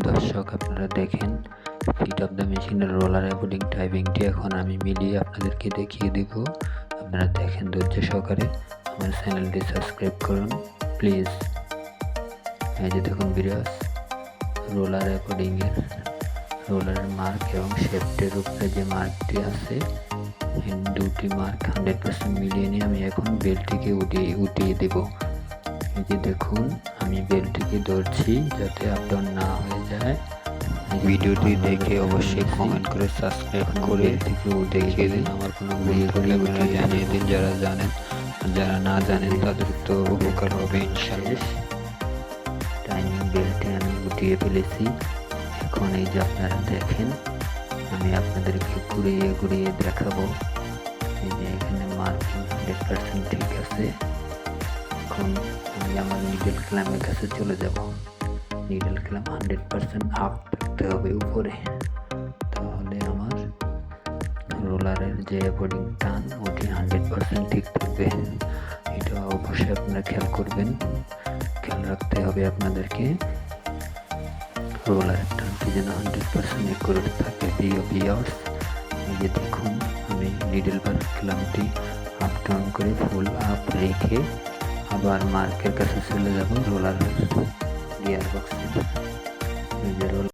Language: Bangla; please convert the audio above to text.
দর্শক, আপনারা দেখেন ফিট অফ দ্য মেশিনের রোলার অ্যাবোর্ডিং টাইপিংটি এখন আমি মিলিয়ে আপনাদেরকে দেখিয়ে দেব। আপনারা দেখেন ধৈর্য সহকারে। আমার চ্যানেলটি সাবস্ক্রাইব করুন প্লিজ। এই যে দেখুন ভিউয়ার্স, রোলার অ্যাবোর্ডিংয়ের রোলারের মার্ক এবং শেফটের উপরে যে মার্কটি আছে, দুটি মার্ক 100% মিলিয়ে নিয়ে আমি এখন বেল্টটিকে উঠিয়ে দেব। এই যে দেখুন, আমি বেল্টটিকে ধরছি যাতে আপ ডাউন না হয়ে যায়। ভিডিওটি দেখে অবশ্যই কমেন্ট করে সাবস্ক্রাইব করে দেখিয়ে দিন। আমার কোনো ভুল থাকলে আপনারা জানিয়ে দিন, যারা জানেন। যারা না জানেন তাদের তো উপকার হবে ইনশাআল্লাহ। টাইমিং বেল্টে আমি উঠিয়ে ফেলেছি। এখন এই যে আপনারা দেখেন, আমি আপনাদেরকে ঘুরিয়ে দেখাবো। এই যে এখানে মার্কিং 100% ঠিক আছে। এখন আমি আমার নিডল ক্ল্যাম্পের কাছে চলে যাব। নিডল ক্ল্যাম্প 100% আপ রাখতে হবে উপরে, তাহলে আমার রোলারের যে বোর্ডিং টান ওটি 100% ঠিক থাকবে। এটা অবশ্যই আপনারা খেয়াল করবেন, খেয়াল রাখতে হবে আপনাদেরকে। রোলারের টানটি যেন 100% একুরেট থাকে। ভিউয়ার্স, এই যে দেখুন, আমি নিডল বার ক্ল্যাম্পটি আপ ডাউন করে ফুল আপ রেখে আবার মার্কের কাছে চলে যাব রোলার গিয়ার বক্সে।